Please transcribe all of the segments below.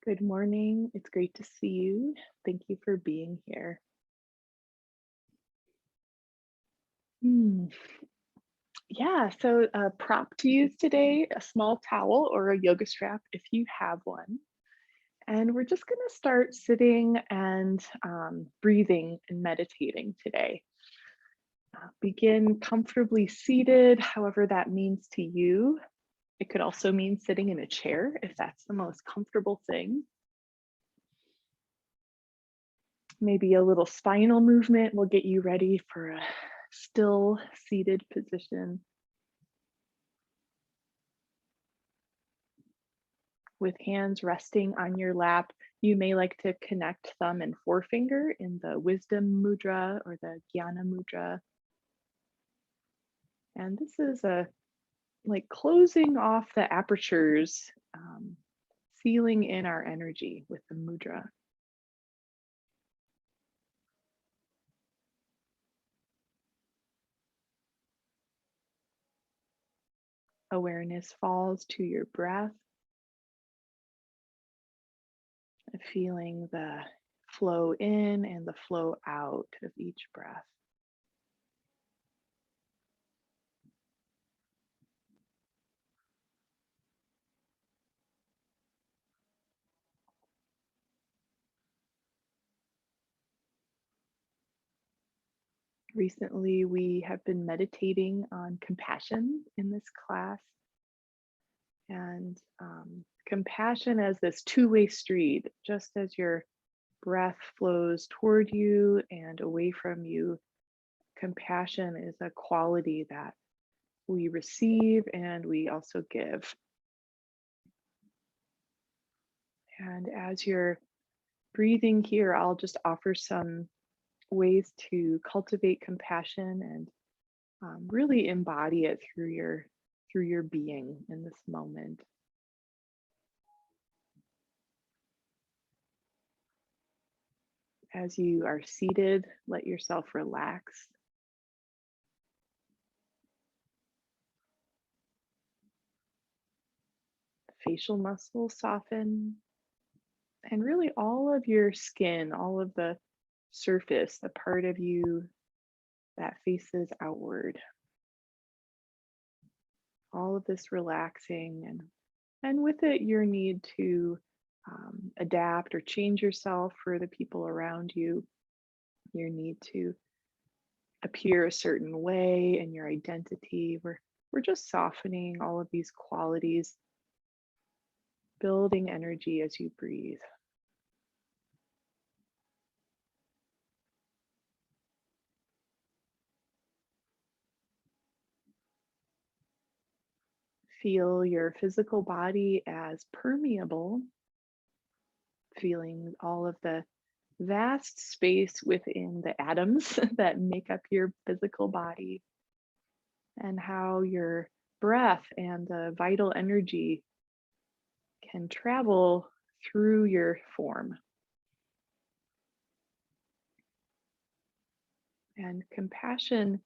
Good morning. It's great to see you. Thank you for being here. Hmm. Yeah, so a prop to use today, a small towel or a yoga strap if you have one. And we're just going to start sitting and breathing and meditating today. Begin comfortably seated, however that means to you. It could also mean sitting in a chair if that's the most comfortable thing. Maybe a little spinal movement will get you ready for a still seated position with hands resting on your lap. You may like to connect thumb and forefinger in the wisdom mudra or the jnana mudra. And this is a like closing off the apertures, sealing in our energy with the mudra. Awareness falls to your breath, feeling the flow in and the flow out of each breath. Recently, we have been meditating on compassion in this class, and compassion as this two-way street, just as your breath flows toward you and away from you. Compassion is a quality that we receive and we also give. And as you're breathing here, I'll just offer some ways to cultivate compassion and really embody it through your being in this moment. As you are seated, let yourself relax. Facial muscles soften, and really all of your skin, all of the surface, the part of you that faces outward, all of this relaxing, and with it, your need to adapt or change yourself for the people around you, your need to appear a certain way and your identity. We're just softening all of these qualities, building energy as you breathe. Feel your physical body as permeable, feeling all of the vast space within the atoms that make up your physical body, and how your breath and the vital energy can travel through your form. And compassion,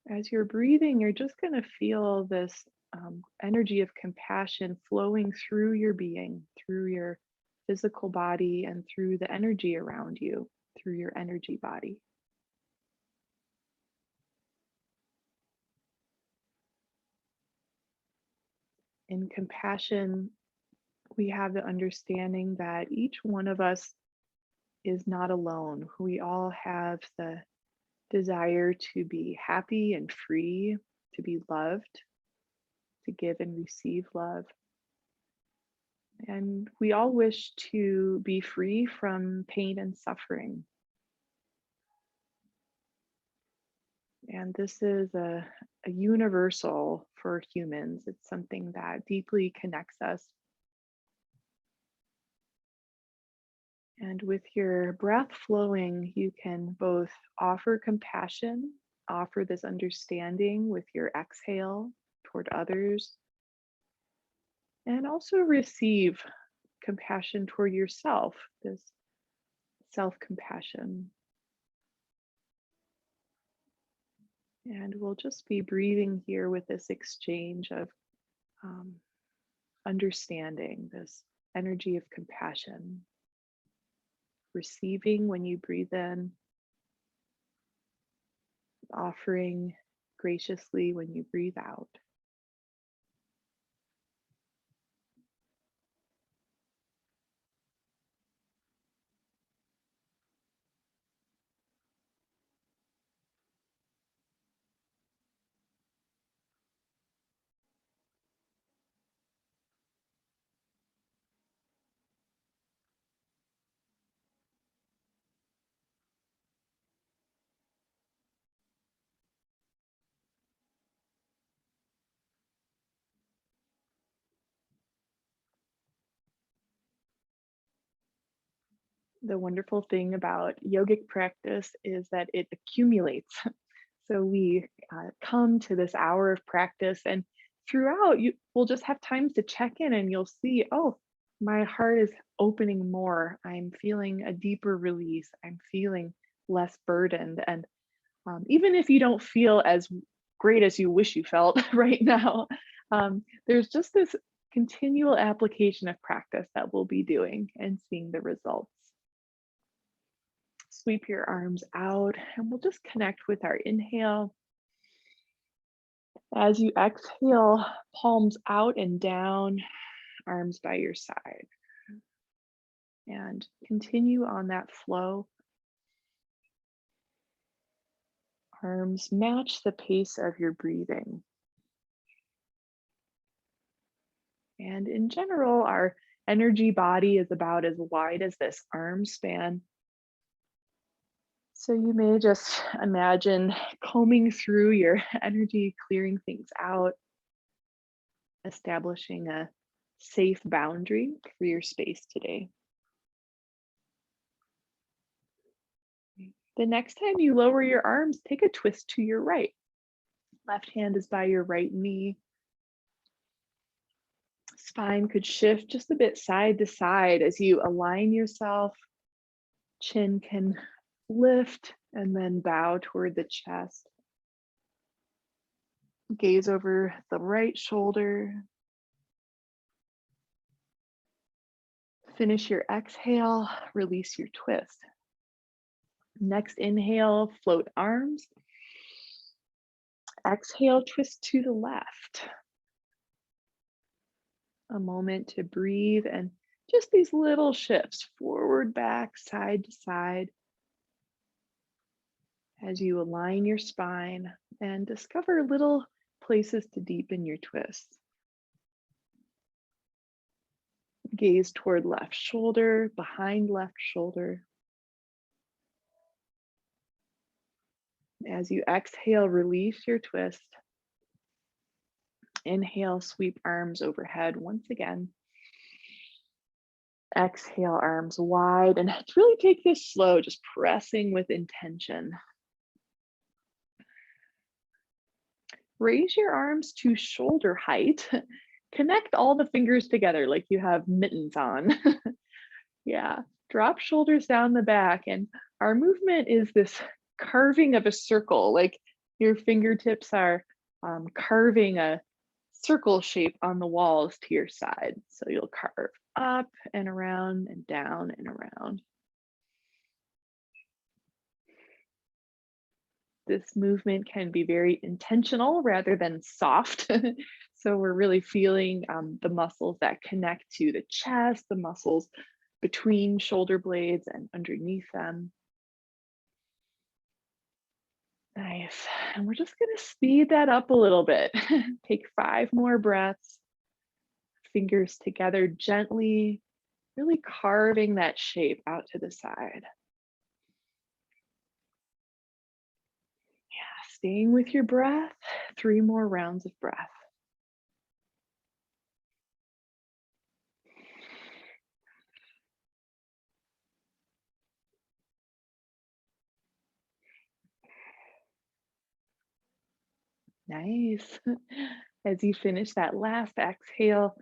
as you're breathing, you're just going to feel this energy of compassion flowing through your being, through your physical body, and through the energy around you, through your energy body. In compassion, we have the understanding that each one of us is not alone. We all have the desire to be happy and free, to be loved, to give and receive love. And we all wish to be free from pain and suffering. And this is a universal for humans. It's something that deeply connects us. And with your breath flowing, you can both offer compassion, offer this understanding with your exhale toward others, and also receive compassion toward yourself, this self compassion. And we'll just be breathing here with this exchange of um, understanding, this energy of compassion, receiving when you breathe in, offering graciously when you breathe out. The wonderful thing about yogic practice is that it accumulates. So we come to this hour of practice, and throughout, you will just have times to check in, and you'll see, oh, my heart is opening more. I'm feeling a deeper release. I'm feeling less burdened. And even if you don't feel as great as you wish you felt right now, there's just this continual application of practice that we'll be doing and seeing the results. Sweep your arms out, and we'll just connect with our inhale. As you exhale, palms out and down, arms by your side. And continue on that flow. Arms match the pace of your breathing. And in general, our energy body is about as wide as this arm span. So you may just imagine combing through your energy, clearing things out, establishing a safe boundary for your space today. The next time you lower your arms, take a twist to your right. Left hand is by your right knee. Spine could shift just a bit side to side as you align yourself. Chin can lift and then bow toward the chest. Gaze over the right shoulder. Finish your exhale, release your twist. Next inhale, float arms. Exhale, twist to the left. A moment to breathe and just these little shifts, forward, back, side to side, as you align your spine and discover little places to deepen your twist. Gaze toward left shoulder, behind left shoulder. As you exhale, release your twist. Inhale, sweep arms overhead once again. Exhale, arms wide, and really take this slow, just pressing with intention. Raise your arms to shoulder height. Connect all the fingers together like you have mittens on. Yeah, drop shoulders down the back, and our movement is this carving of a circle, like your fingertips are carving a circle shape on the walls to your side. So you'll carve up and around and down and around. This movement can be very intentional rather than soft. So we're really feeling the muscles that connect to the chest, the muscles between shoulder blades and underneath them. Nice. And we're just going to speed that up a little bit. Take 5 more breaths. Fingers together gently, really carving that shape out to the side. Yeah, staying with your breath. 3 more rounds of breath. Nice. As you finish that last exhale,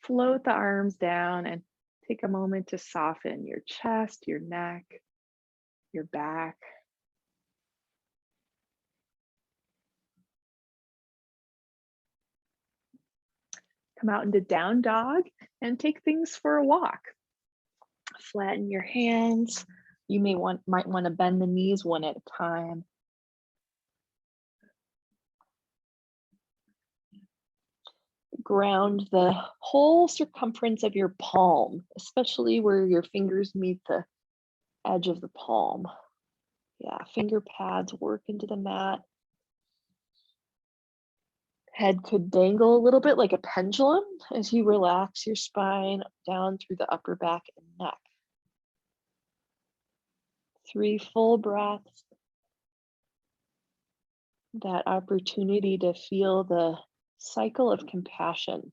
float the arms down and take a moment to soften your chest, your neck, your back. Come out into down dog and take things for a walk. Flatten your hands. You might want to bend the knees one at a time. Ground the whole circumference of your palm, especially where your fingers meet the edge of the palm. Yeah, finger pads work into the mat. Head could dangle a little bit like a pendulum as you relax your spine down through the upper back and neck. 3 full breaths. That opportunity to feel the cycle of compassion,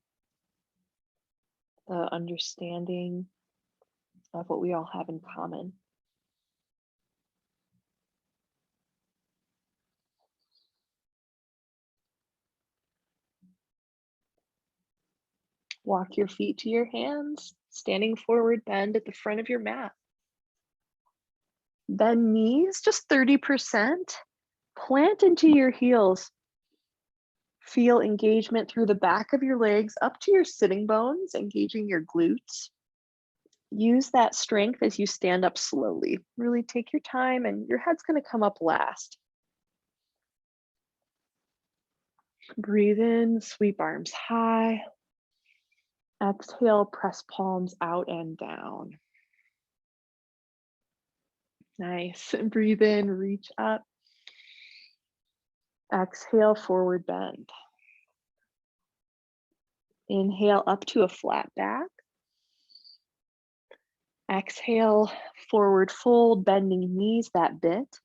the understanding of what we all have in common. Walk your feet to your hands, standing forward bend at the front of your mat. Bend knees just 30%. Plant into your heels. Feel engagement through the back of your legs up to your sitting bones, engaging your glutes. Use that strength as you stand up slowly. Really take your time, and your head's going to come up last. Breathe in, sweep arms high. Exhale, press palms out and down. Nice. Breathe in, reach up. Exhale, forward bend. Inhale up to a flat back. Exhale, forward fold, bending knees that bit.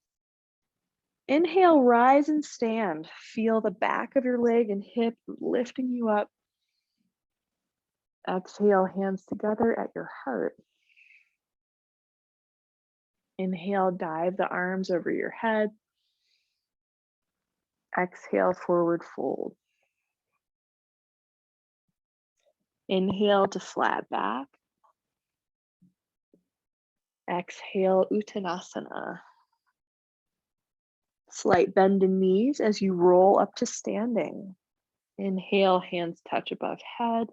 Inhale, rise and stand. Feel the back of your leg and hip lifting you up. Exhale, hands together at your heart. Inhale, dive the arms over your head. Exhale, forward fold. Inhale to flat back. Exhale, Uttanasana. Slight bend in knees as you roll up to standing. Inhale, hands touch above head.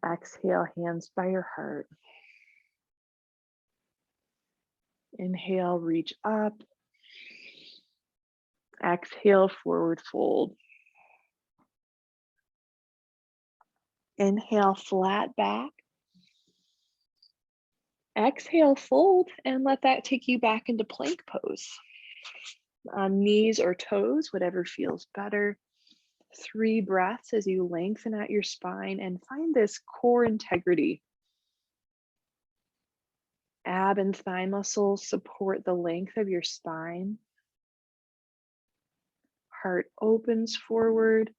Exhale, hands by your heart. Inhale, reach up. Exhale, forward fold. Inhale, flat back. Exhale, fold, and let that take you back into plank pose. On knees or toes, whatever feels better. 3 breaths as you lengthen out your spine and find this core integrity. Ab and thigh muscles support the length of your spine. Heart opens forward.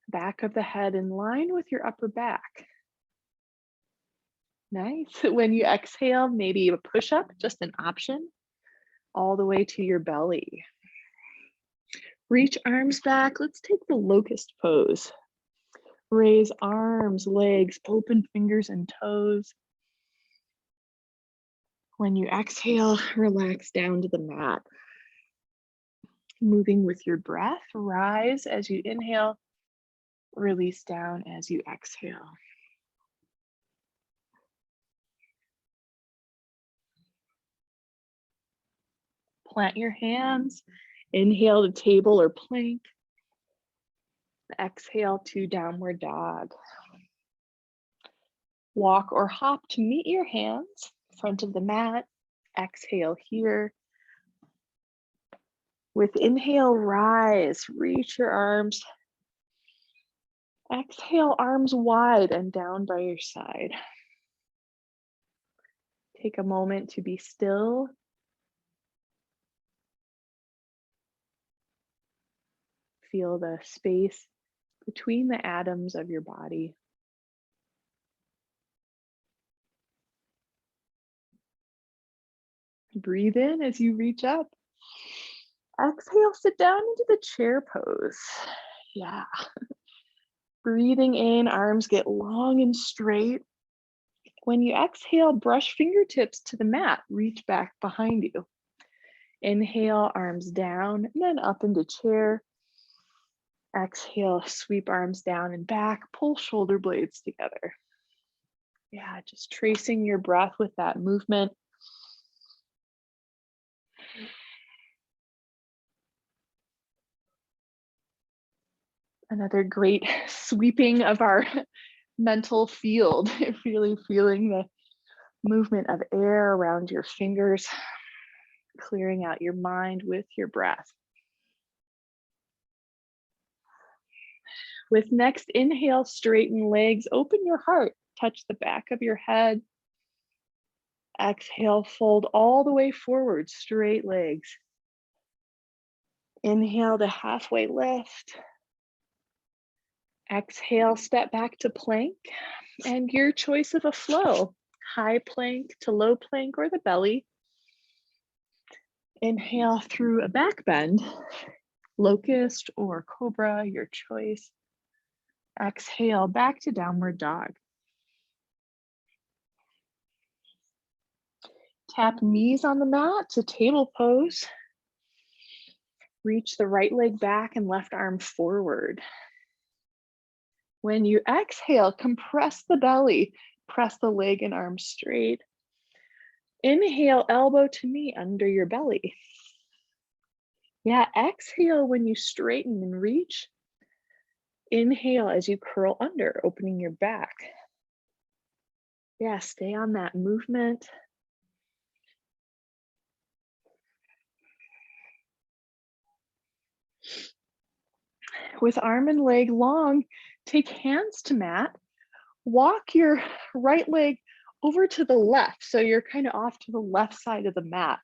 Back of the head in line with your upper back. Nice. When you exhale, maybe a push-up, just an option, all the way to your belly. Reach arms back. Let's take the locust pose. Raise arms, legs, open fingers and toes. When you exhale, relax down to the mat. Moving with your breath, rise as you inhale, release down as you exhale. Plant your hands. Inhale to table or plank. Exhale to downward dog. Walk or hop to meet your hands, front of the mat. Exhale here. With inhale, rise, reach your arms. Exhale, arms wide and down by your side. Take a moment to be still. Feel the space between the atoms of your body. Breathe in as you reach up. Exhale, sit down into the chair pose. Yeah. Breathing in, arms get long and straight. When you exhale, brush fingertips to the mat, reach back behind you. Inhale, arms down, and then up into chair. Exhale, sweep arms down and back, pull shoulder blades together. Yeah, just tracing your breath with that movement. Another great sweeping of our mental field, really feeling the movement of air around your fingers, clearing out your mind with your breath. With next inhale, straighten legs, open your heart, touch the back of your head. Exhale, fold all the way forward, straight legs. Inhale to halfway lift. Exhale, step back to plank, and your choice of a flow, high plank to low plank or the belly. Inhale through a back bend, locust or cobra, your choice. Exhale, back to downward dog. Tap knees on the mat to table pose. Reach the right leg back and left arm forward. When you exhale, compress the belly, press the leg and arm straight. Inhale, elbow to knee under your belly. Yeah, exhale when you straighten and reach. Inhale as you curl under, opening your back. Yeah, stay on that movement. With arm and leg long, take hands to mat. Walk your right leg over to the left, so you're kind of off to the left side of the mat.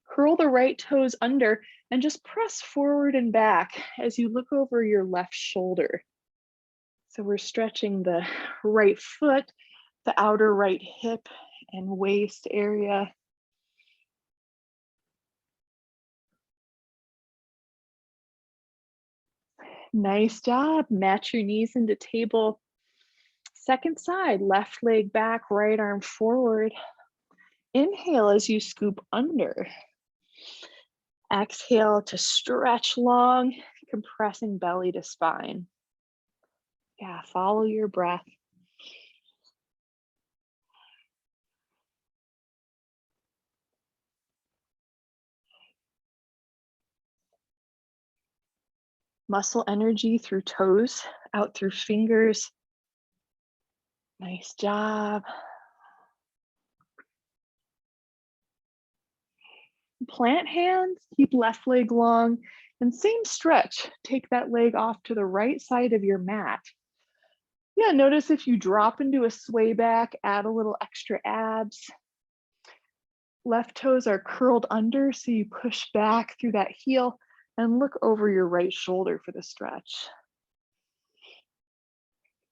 Curl the right toes under and just press forward and back as you look over your left shoulder. So we're stretching the right foot, the outer right hip and waist area. Nice job. Match your knees into table. Second side, left leg back, right arm forward. Inhale as you scoop under. Exhale to stretch long, compressing belly to spine. Yeah, follow your breath. Muscle energy through toes, out through fingers. Nice job. Plant hands, keep left leg long, and same stretch. Take that leg off to the right side of your mat. Yeah, notice if you drop into a sway back, add a little extra abs. Left toes are curled under, so you push back through that heel and look over your right shoulder for the stretch.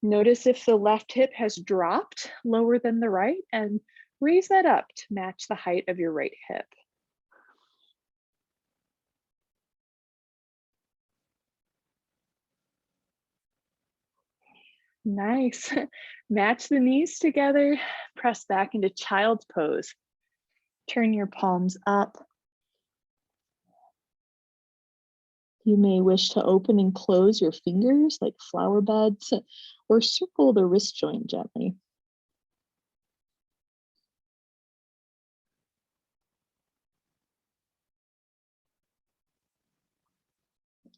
Notice if the left hip has dropped lower than the right and raise that up to match the height of your right hip. Nice. Match the knees together, press back into child's pose. Turn your palms up. You may wish to open and close your fingers like flower buds or circle the wrist joint gently.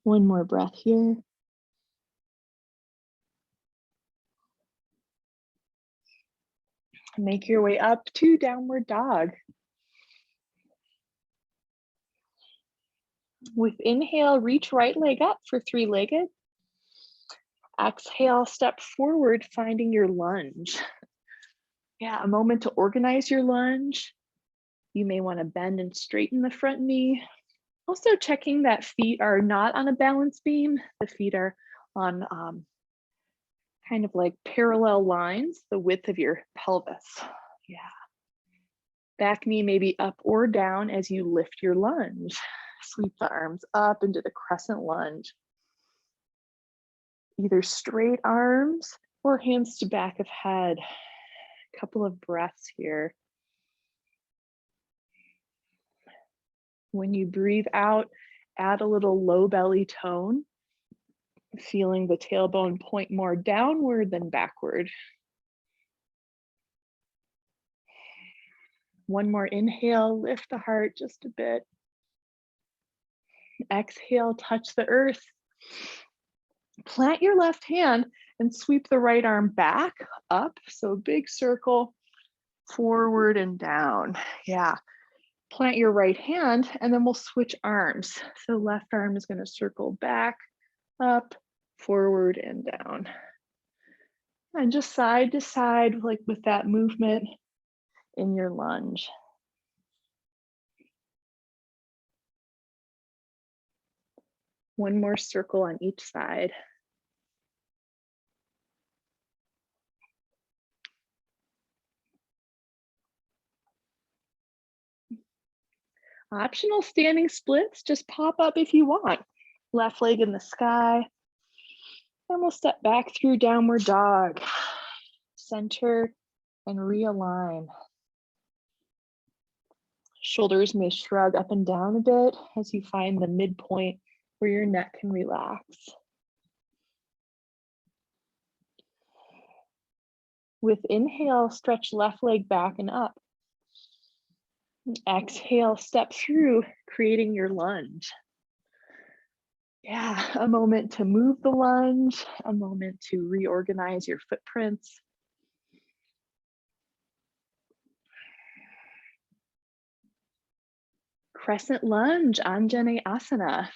One more breath here. Make your way up to downward dog. With inhale, reach right leg up for three-legged. Exhale, step forward, finding your lunge. Yeah, a moment to organize your lunge. You may want to bend and straighten the front knee. Also checking that feet are not on a balance beam. The feet are on kind of like parallel lines, the width of your pelvis. Yeah. Back knee may be up or down as you lift your lunge. Sweep the arms up into the crescent lunge. Either straight arms or hands to back of head. A couple of breaths here. When you breathe out, add a little low belly tone. Feeling the tailbone point more downward than backward. One more inhale, lift the heart just a bit. Exhale, touch the earth. Plant your left hand and sweep the right arm back, up. So big circle, forward and down. Yeah. Plant your right hand and then we'll switch arms. So left arm is going to circle back, up, forward and down. And just side to side, like with that movement in your lunge. One more circle on each side. Optional standing splits, just pop up if you want. Left leg in the sky. And we'll step back through downward dog. Center and realign. Shoulders may shrug up and down a bit as you find the midpoint where your neck can relax. With inhale, stretch left leg back and up. Exhale, step through, creating your lunge. Yeah, a moment to move the lunge, a moment to reorganize your footprints. Crescent lunge, Anjaneyasana.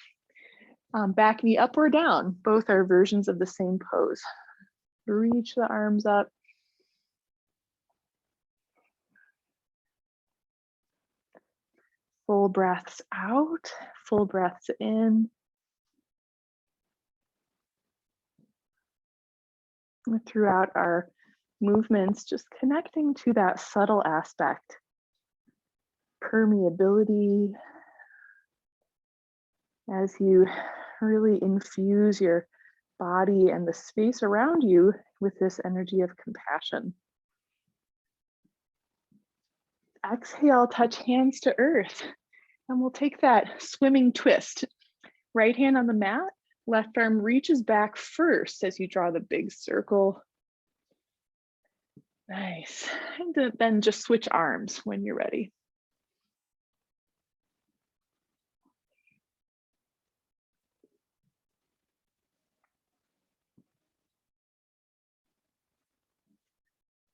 Back knee up or down, both are versions of the same pose. Reach the arms up. Full breaths out, full breaths in. Throughout our movements, just connecting to that subtle aspect. Permeability, as you really infuse your body and the space around you with this energy of compassion. Exhale, touch hands to earth, and we'll take that swimming twist. Right hand on the mat, left arm reaches back first as you draw the big circle. Nice. And then just switch arms when you're ready.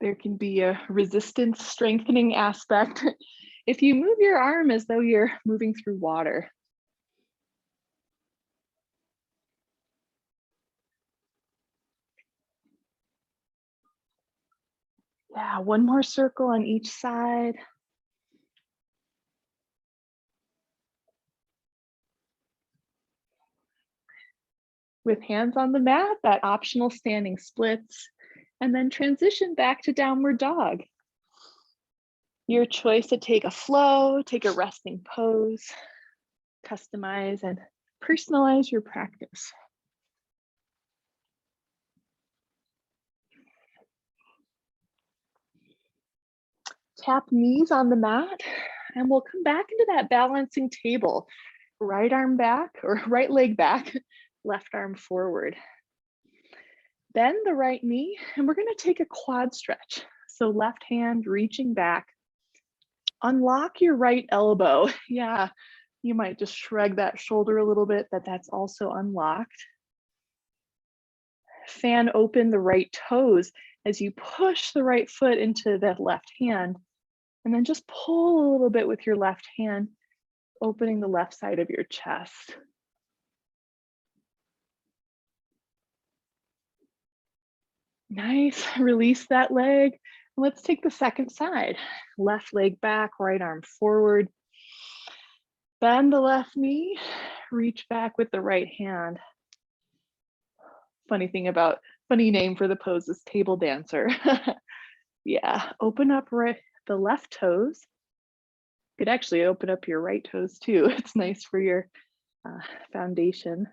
There can be a resistance strengthening aspect if you move your arm as though you're moving through water. Yeah, one more circle on each side. With hands on the mat, that optional standing splits, and then transition back to downward dog. Your choice to take a flow, take a resting pose, customize and personalize your practice. Tap knees on the mat, and we'll come back into that balancing table. Right arm back, or right leg back, left arm forward. Bend the right knee, and we're going to take a quad stretch. So left hand reaching back. Unlock your right elbow. Yeah, you might just shrug that shoulder a little bit, that's also unlocked. Fan open the right toes as you push the right foot into that left hand. And then just pull a little bit with your left hand, opening the left side of your chest. Nice, release that leg. Let's take the second side. Left leg back, right arm forward. Bend the left knee, reach back with the right hand. Funny name for the pose is table dancer. Yeah, open up the left toes. You could actually open up your right toes too. It's nice for your foundation.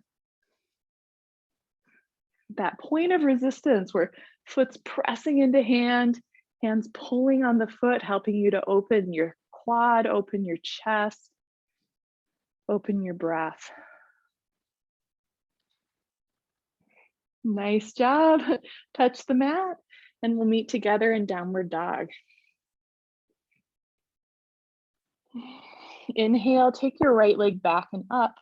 That point of resistance where foot's pressing into hand, hands pulling on the foot, helping you to open your quad, open your chest, open your breath. Nice job. Touch the mat, and we'll meet together in downward dog. Inhale, take your right leg back and up.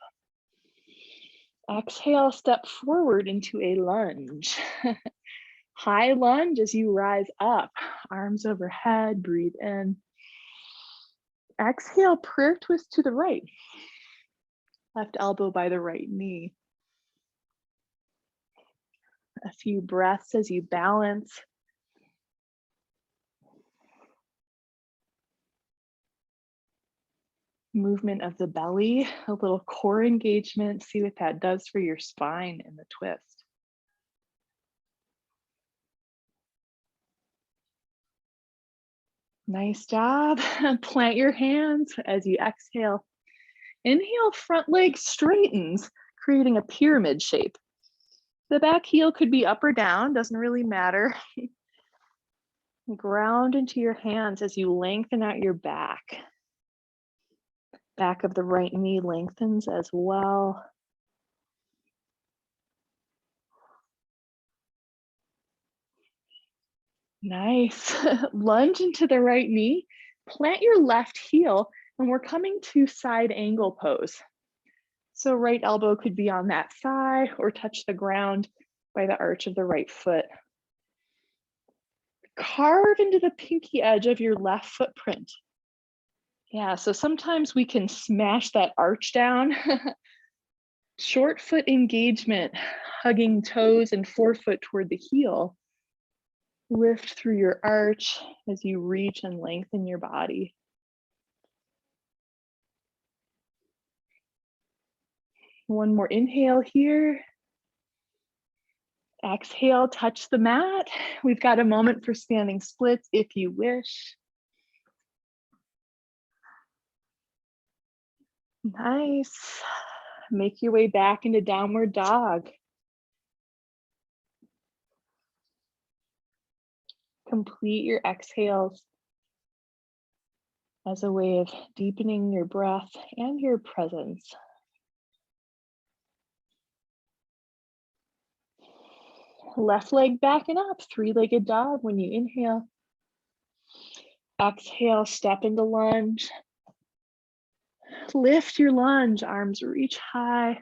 Exhale, step forward into a lunge. High lunge as you rise up, arms overhead, breathe in. Exhale, prayer twist to the right. Left elbow by the right knee. A few breaths as you balance. Movement of the belly, a little core engagement. See what that does for your spine in the twist. Nice job. Plant your hands as you exhale. Inhale, front leg straightens, creating a pyramid shape. The back heel could be up or down, doesn't really matter. Ground into your hands as you lengthen out your back. Back of the right knee lengthens as well. Nice. Lunge into the right knee, plant your left heel, and we're coming to side angle pose. So right elbow could be on that thigh or touch the ground by the arch of the right foot. Carve into the pinky edge of your left footprint. Yeah, so sometimes we can smash that arch down. Short foot engagement, hugging toes and forefoot toward the heel. Lift through your arch as you reach and lengthen your body. One more inhale here. Exhale, touch the mat. We've got a moment for standing splits if you wish. Nice. Make your way back into downward dog. Complete your exhales as a way of deepening your breath and your presence. Left leg backing up, three-legged dog when you inhale. Exhale, step into lunge. Lift your lunge, arms reach high.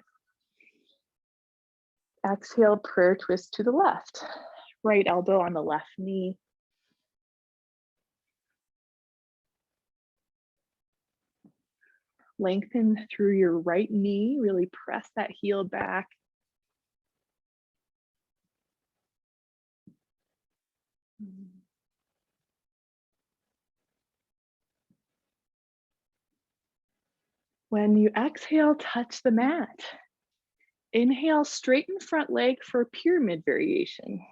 Exhale, prayer twist to the left. Right elbow on the left knee. Lengthen through your right knee, really press that heel back. When you exhale, touch the mat. Inhale, straighten front leg for a pyramid variation.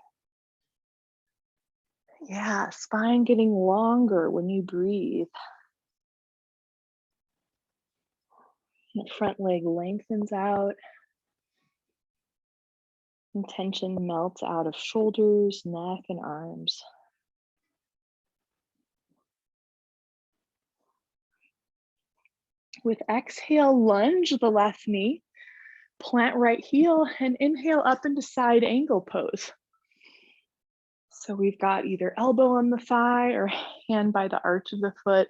Yeah, spine getting longer when you breathe. The front leg lengthens out. And tension melts out of shoulders, neck, and arms. With exhale, lunge the left knee, plant right heel, and inhale up into side angle pose. So we've got either elbow on the thigh or hand by the arch of the foot.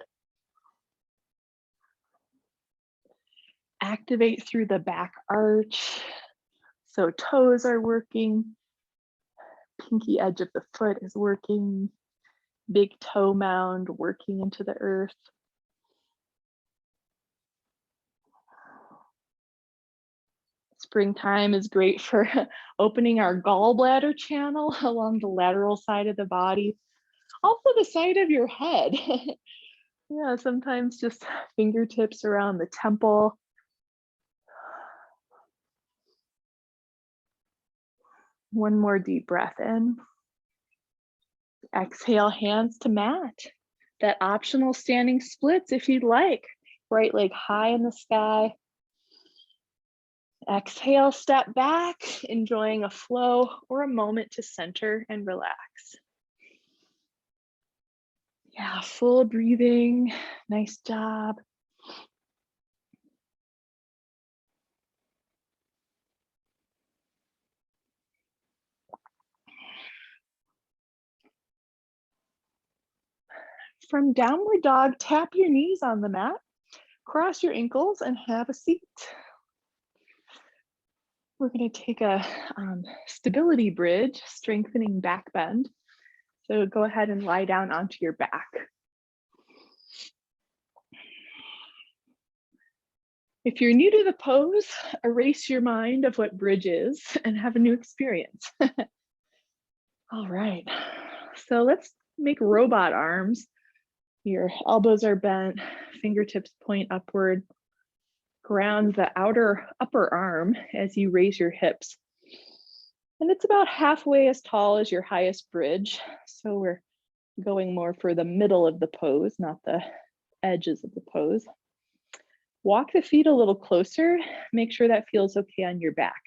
Activate through the back arch. So toes are working. Pinky edge of the foot is working. Big toe mound working into the earth. Springtime is great for opening our gallbladder channel along the lateral side of the body. Also the side of your head. Yeah, sometimes just fingertips around the temple. One more deep breath in. Exhale, hands to mat. That optional standing splits if you'd like. Right leg high in the sky. Exhale, step back, enjoying a flow or a moment to center and relax. Yeah, full breathing. Nice job. from downward dog, tap your knees on the mat, cross your ankles, and have a seat. We're going to take a stability bridge, strengthening back bend. So go ahead and lie down onto your back. If you're new to the pose, erase your mind of what bridge is and have a new experience. All right, so let's make robot arms. Your elbows are bent, fingertips point upward. Ground the upper arm as you raise your hips. And it's about halfway as tall as your highest bridge. So we're going more for the middle of the pose, not the edges of the pose. Walk the feet a little closer. Make sure that feels okay on your back,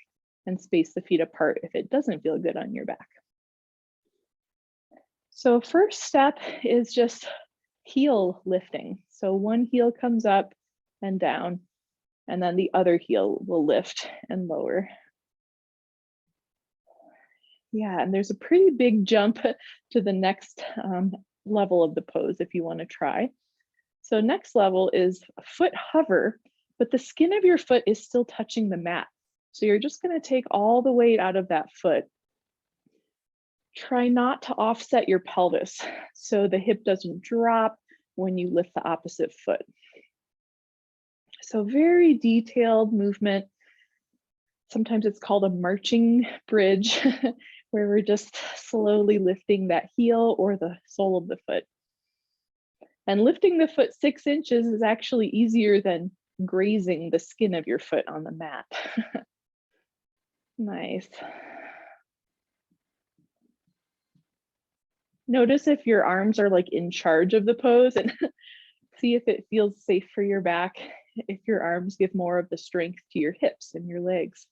and space the feet apart if it doesn't feel good on your back. So first step is just heel lifting. So one heel comes up and down, and then the other heel will lift and lower. Yeah, and there's a pretty big jump to the next level of the pose if you want to try. So next level is a foot hover, but the skin of your foot is still touching the mat. So you're just going to take all the weight out of that foot. Try not to offset your pelvis so the hip doesn't drop when you lift the opposite foot. So very detailed movement. Sometimes it's called a marching bridge, where we're just slowly lifting that heel or the sole of the foot. And lifting the foot 6 inches is actually easier than grazing the skin of your foot on the mat. Nice. Notice if your arms are like in charge of the pose, and see if it feels safe for your back, if your arms give more of the strength to your hips and your legs.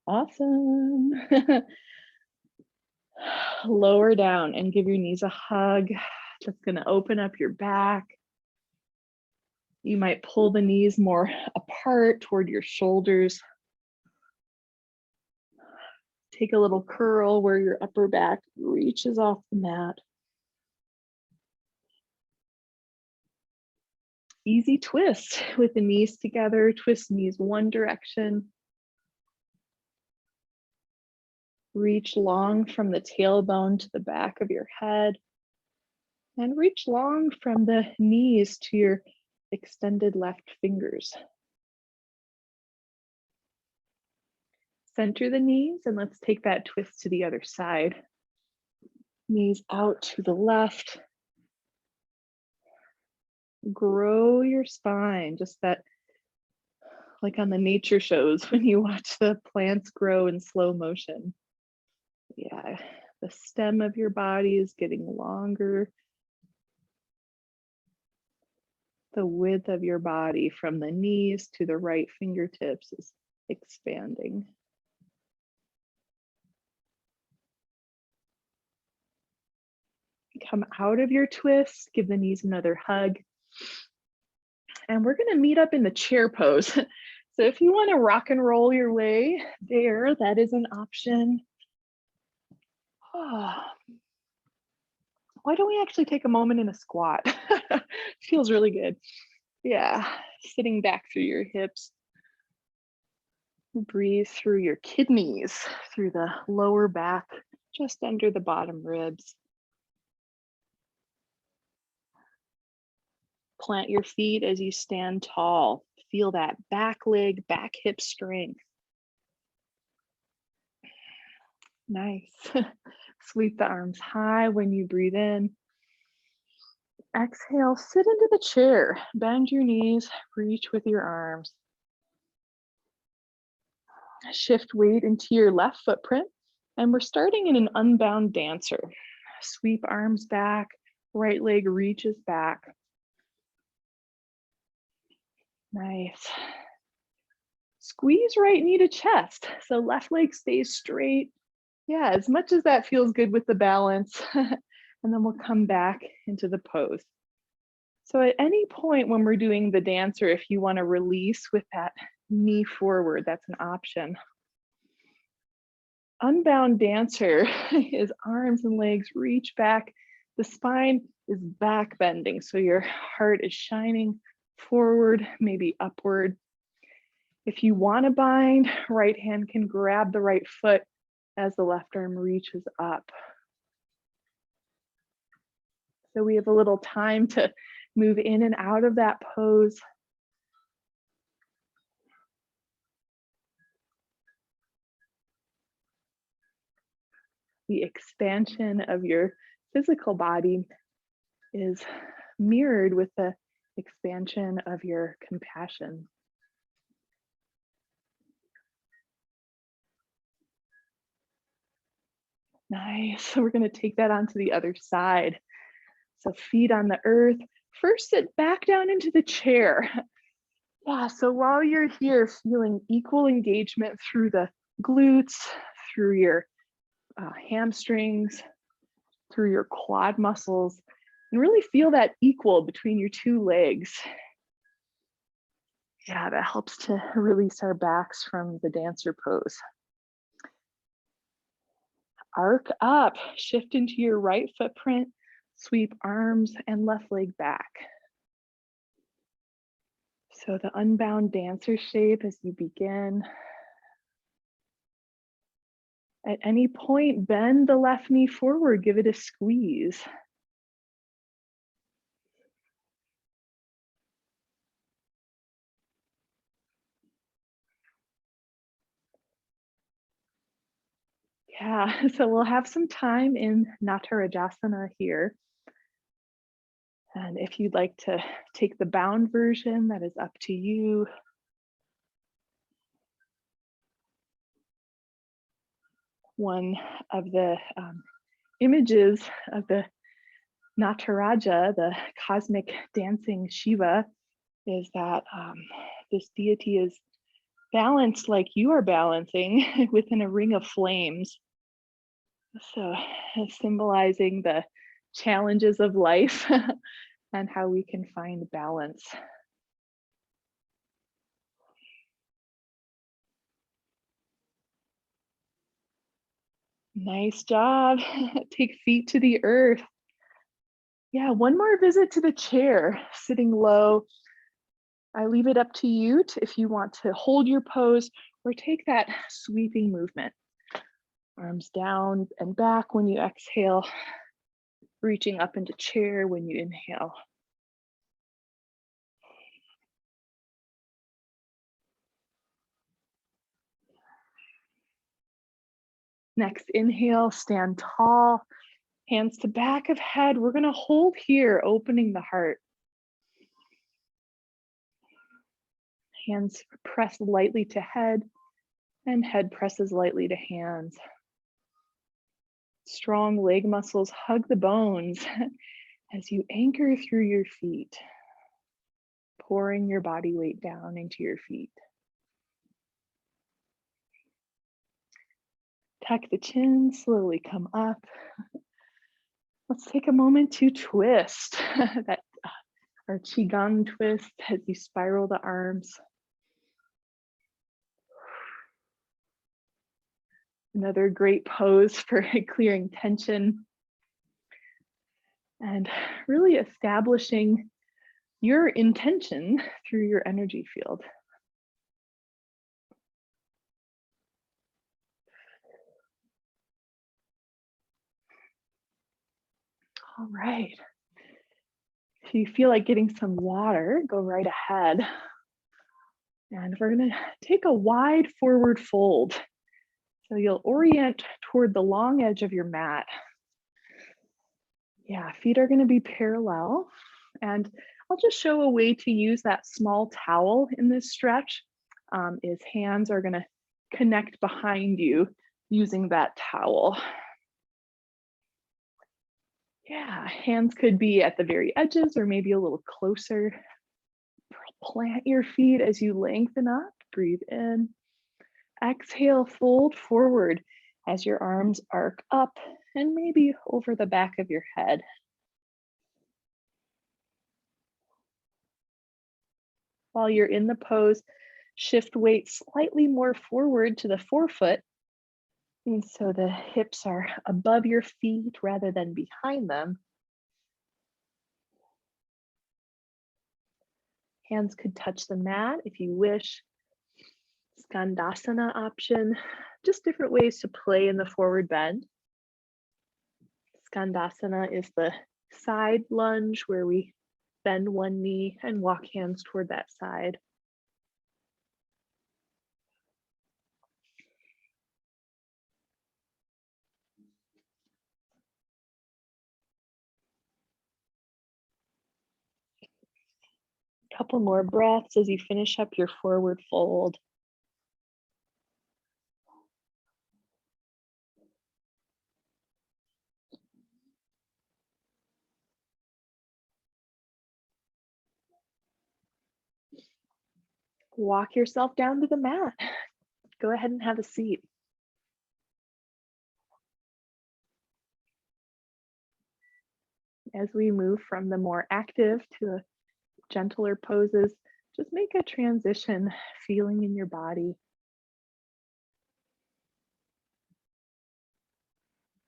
Awesome. Lower down and give your knees a hug. That's going to open up your back. You might pull the knees more apart toward your shoulders. Take a little curl where your upper back reaches off the mat. Easy twist with the knees together. Twist knees one direction. Reach long from the tailbone to the back of your head. And reach long from the knees to your extended left fingers. Center the knees, and let's take that twist to the other side. Knees out to the left. Grow your spine, just that, like on the nature shows when you watch the plants grow in slow motion. Yeah, the stem of your body is getting longer. The width of your body from the knees to the right fingertips is expanding. Come out of your twist, give the knees another hug. And we're going to meet up in the chair pose. So if you want to rock and roll your way there, that is an option. Oh. Why don't we actually take a moment in a squat? Feels really good. Yeah, sitting back through your hips. Breathe through your kidneys, through the lower back, just under the bottom ribs. Plant your feet as you stand tall. Feel that back leg, back hip strength. Nice. Sweep the arms high when you breathe in. Exhale, sit into the chair. Bend your knees, reach with your arms. Shift weight into your left footprint. And we're starting in an unbound dancer. Sweep arms back, right leg reaches back. Nice. Squeeze right knee to chest. So left leg stays straight. Yeah, as much as that feels good with the balance. And then we'll come back into the pose. So at any point when we're doing the dancer, if you want to release with that knee forward, that's an option. Unbound dancer is arms and legs reach back. The spine is back bending, so your heart is shining forward, maybe upward. If you want to bind, right hand can grab the right foot as the left arm reaches up. So we have a little time to move in and out of that pose. The expansion of your physical body is mirrored with the expansion of your compassion. Nice. So we're going to take that onto the other side. So feet on the earth. First, sit back down into the chair. Yeah, so while you're here feeling equal engagement through the glutes, through your hamstrings, through your quad muscles, and really feel that equal between your two legs. Yeah, that helps to release our backs from the dancer pose. Arc up, shift into your right footprint, sweep arms and left leg back. So the unbound dancer shape as you begin. At any point, bend the left knee forward, give it a squeeze. Yeah, so we'll have some time in Natarajasana here. And if you'd like to take the bound version, that is up to you. One of the images of the Nataraja, the cosmic dancing Shiva, is that this deity is balanced like you are balancing within a ring of flames. So symbolizing the challenges of life and how we can find balance. Nice job. Take feet to the earth. Yeah, one more visit to the chair, sitting low. I leave it up to you if you want to hold your pose or take that sweeping movement. Arms down and back when you exhale, reaching up into chair when you inhale. Next inhale, stand tall, hands to back of head. We're gonna hold here, opening the heart. Hands press lightly to head and head presses lightly to hands. Strong leg muscles hug the bones as you anchor through your feet, pouring your body weight down into your feet. Tuck the chin, slowly come up. Let's take a moment to twist. That our Qigong twist as you spiral the arms. Another great pose for clearing tension and really establishing your intention through your energy field. All right. If you feel like getting some water, go right ahead. And we're gonna take a wide forward fold. So you'll orient toward the long edge of your mat. Yeah, feet are gonna be parallel. And I'll just show a way to use that small towel in this stretch. Is hands are gonna connect behind you using that towel. Yeah, hands could be at the very edges or maybe a little closer. Plant your feet as you lengthen up, breathe in. Exhale, fold forward as your arms arc up and maybe over the back of your head. While you're in the pose, shift weight slightly more forward to the forefoot. And so the hips are above your feet rather than behind them. Hands could touch the mat if you wish. Skandasana option, just different ways to play in the forward bend. Skandasana is the side lunge where we bend one knee and walk hands toward that side. Couple more breaths as you finish up your forward fold. Walk yourself down to the mat. Go ahead and have a seat. As we move from the more active to gentler poses, just make a transition, feeling in your body.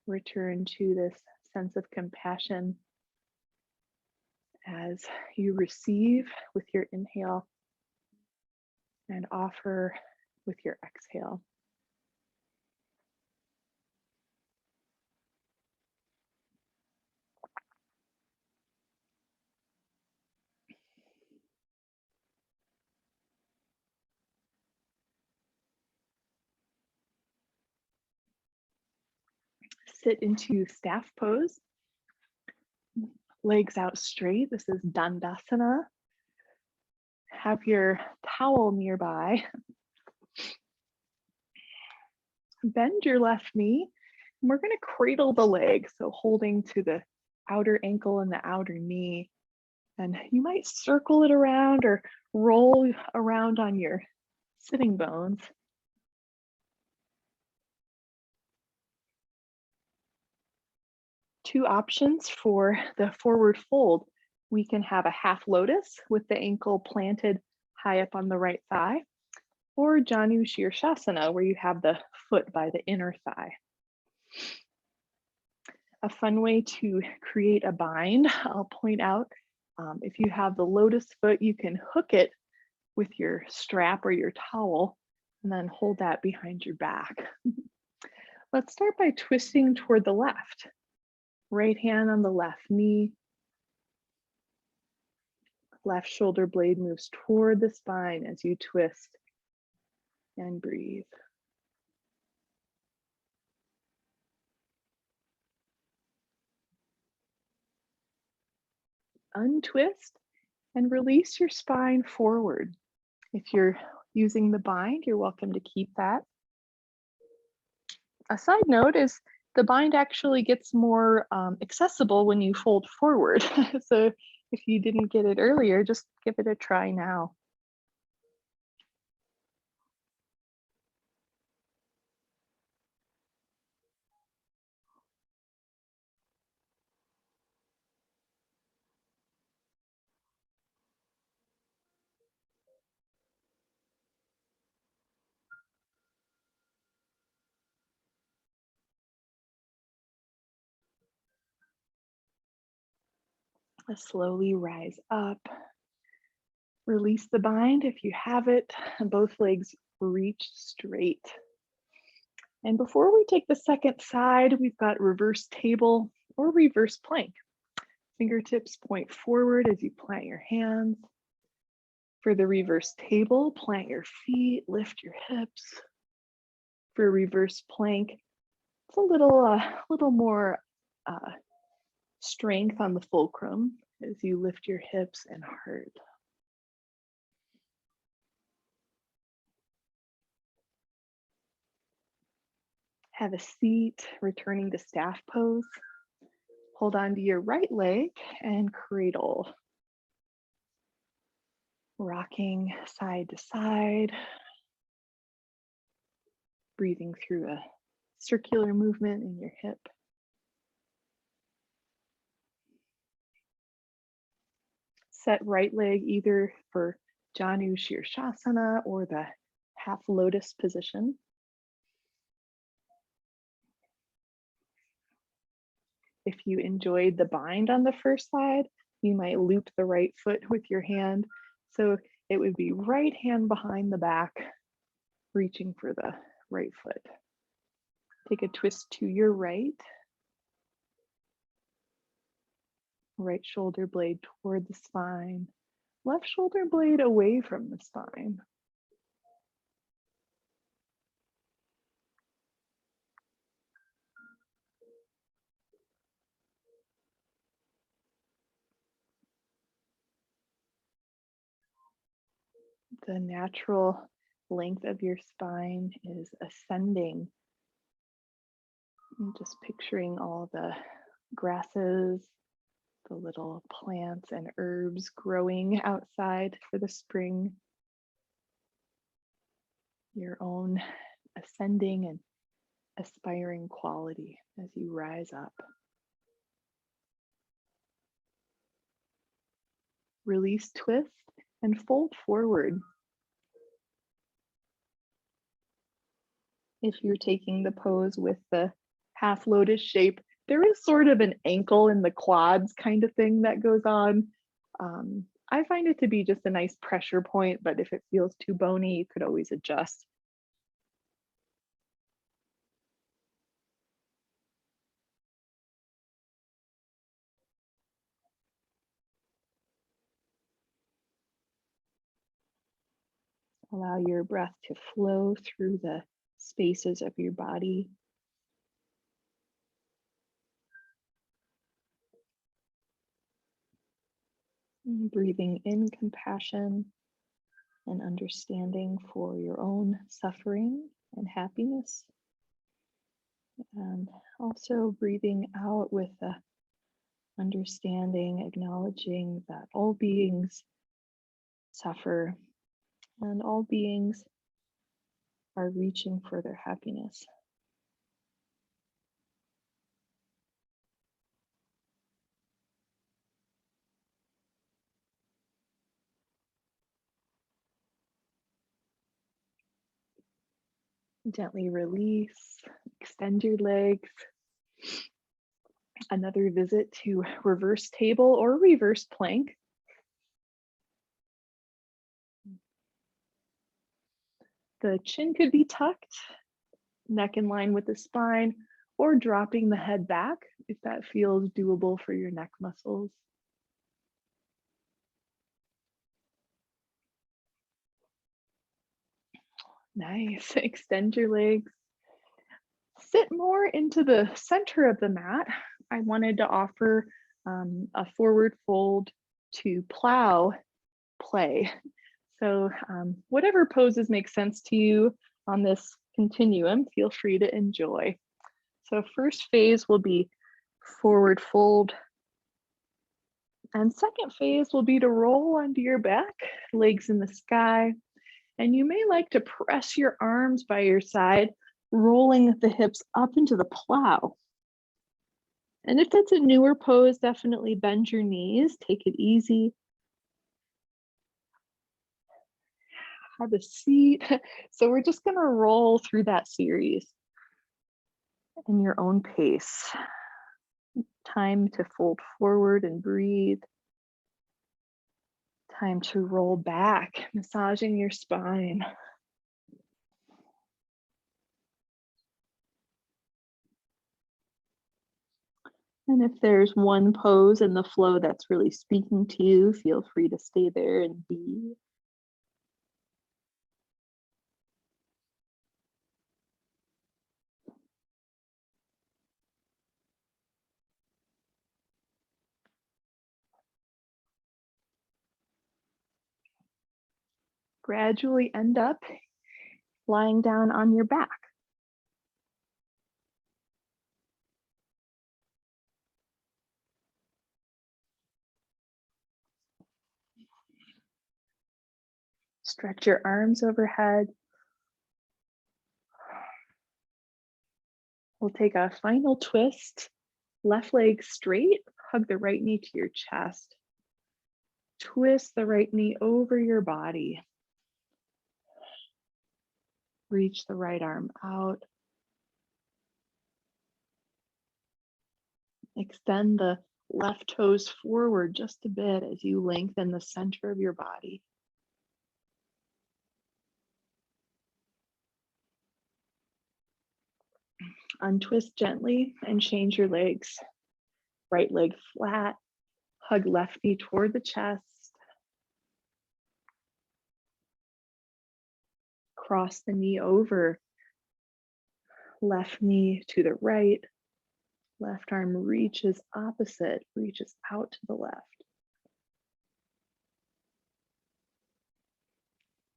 Return to this sense of compassion as you receive with your inhale and offer with your exhale. Sit into staff pose, legs out straight. This is Dandasana. Have your towel nearby. Bend your left knee. And we're going to cradle the leg, so holding to the outer ankle and the outer knee. And you might circle it around or roll around on your sitting bones. Two options for the forward fold. We can have a half lotus with the ankle planted high up on the right thigh, or Janu Shirshasana, where you have the foot by the inner thigh. A fun way to create a bind, I'll point out, if you have the lotus foot, you can hook it with your strap or your towel and then hold that behind your back. Let's start by twisting toward the left. Right hand on the left knee. Left shoulder blade moves toward the spine as you twist and breathe. Untwist and release your spine forward. If you're using the bind, you're welcome to keep that. A side note is the bind actually gets more accessible when you fold forward. So if you didn't get it earlier, just give it a try now. Slowly rise up. Release the bind if you have it. Both legs reach straight. And before we take the second side, we've got reverse table or reverse plank. Fingertips point forward as you plant your hands. For the reverse table, plant your feet, lift your hips. For reverse plank, it's a little more strength on the fulcrum as you lift your hips and heart. Have a seat, returning to staff pose. Hold on to your right leg and cradle. Rocking side to side. Breathing through a circular movement in your hip. Set right leg either for Janu Shirshasana or the half lotus position. If you enjoyed the bind on the first side, you might loop the right foot with your hand. So it would be right hand behind the back, reaching for the right foot. Take a twist to your right. Right shoulder blade toward the spine. Left shoulder blade away from the spine. The natural length of your spine is ascending. And just picturing all the grasses, the little plants and herbs growing outside for the spring. Your own ascending and aspiring quality as you rise up. Release, twist, and fold forward. If you're taking the pose with the half lotus shape, there is sort of an ankle in the quads kind of thing that goes on. I find it to be just a nice pressure point, but if it feels too bony, you could always adjust. Allow your breath to flow through the spaces of your body. Breathing in compassion and understanding for your own suffering and happiness. And also breathing out with the understanding, acknowledging that all beings suffer and all beings are reaching for their happiness. Gently release, extend your legs. Another visit to reverse table or reverse plank. The chin could be tucked, neck in line with the spine, or dropping the head back if that feels doable for your neck muscles. Nice. Extend your legs. Sit more into the center of the mat. I wanted to offer a forward fold to plow play. So whatever poses make sense to you on this continuum, feel free to enjoy. So first phase will be forward fold. And second phase will be to roll onto your back, legs in the sky. And you may like to press your arms by your side, rolling the hips up into the plow. And if that's a newer pose, definitely bend your knees, take it easy. Have a seat. So we're just gonna roll through that series in your own pace. Time to fold forward and breathe. Time to roll back, massaging your spine. And if there's one pose in the flow that's really speaking to you, feel free to stay there and be. Gradually end up lying down on your back. Stretch your arms overhead. We'll take a final twist. Left leg straight, hug the right knee to your chest. Twist the right knee over your body. Reach the right arm out. Extend the left toes forward just a bit as you lengthen the center of your body. Untwist gently and change your legs. Right leg flat, hug left knee toward the chest. Cross the knee over, left knee to the right. Left arm reaches opposite, reaches out to the left.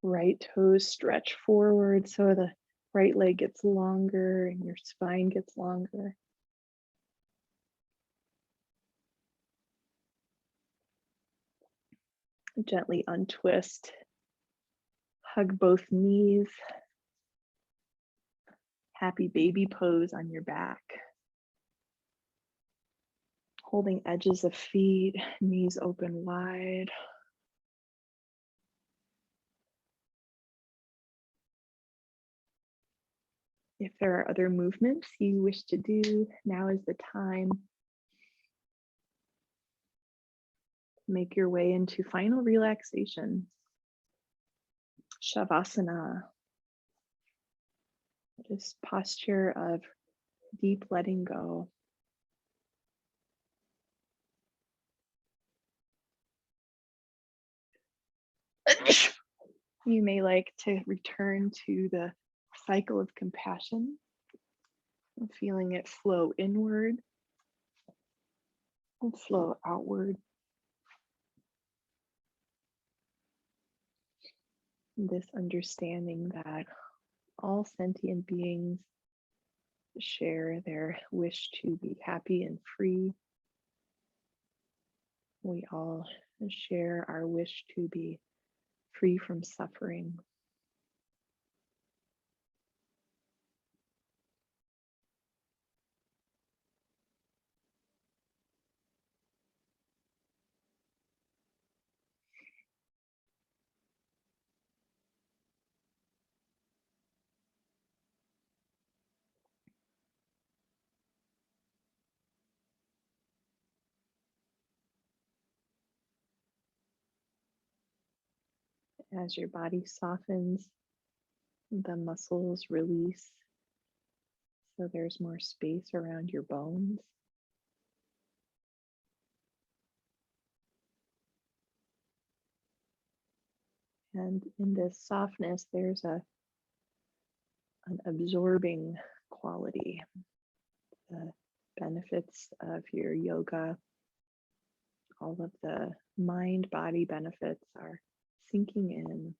Right toes stretch forward so the right leg gets longer and your spine gets longer. Gently untwist. Hug both knees. Happy baby pose on your back. Holding edges of feet, knees open wide. If there are other movements you wish to do, now is the time. Make your way into final relaxation. Shavasana. This posture of deep letting go. You may like to return to the cycle of compassion, feeling it flow inward and flow outward. This understanding that all sentient beings share their wish to be happy and free. We all share our wish to be free from suffering. As your body softens, the muscles release, so there's more space around your bones. And in this softness, there's an absorbing quality. The benefits of your yoga, all of the mind body benefits are sinking in.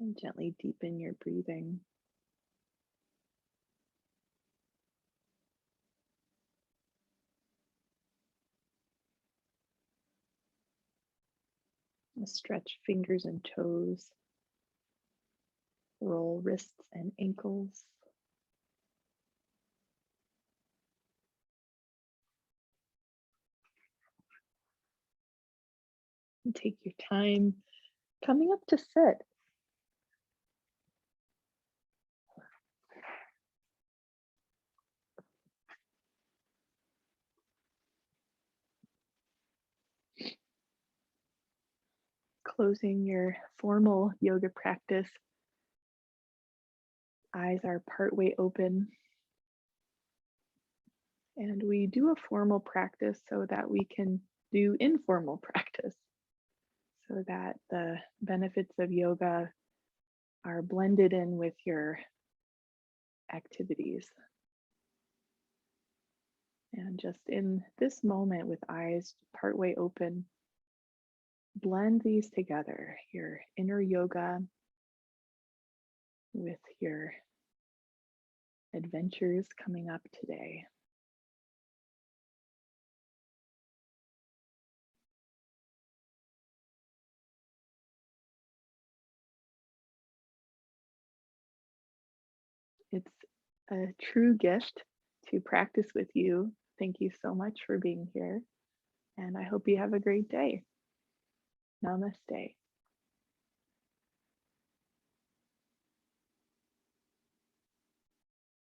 And gently deepen your breathing. Stretch fingers and toes. Roll wrists and ankles. And take your time coming up to sit. closing your formal yoga practice, eyes are partway open, and we do a formal practice so that we can do informal practice, so that the benefits of yoga are blended in with your activities. And just in this moment with eyes partway open, blend these together, your inner yoga with your adventures coming up today. It's a true gift to practice with you. Thank you so much for being here, and I hope you have a great day. Namaste.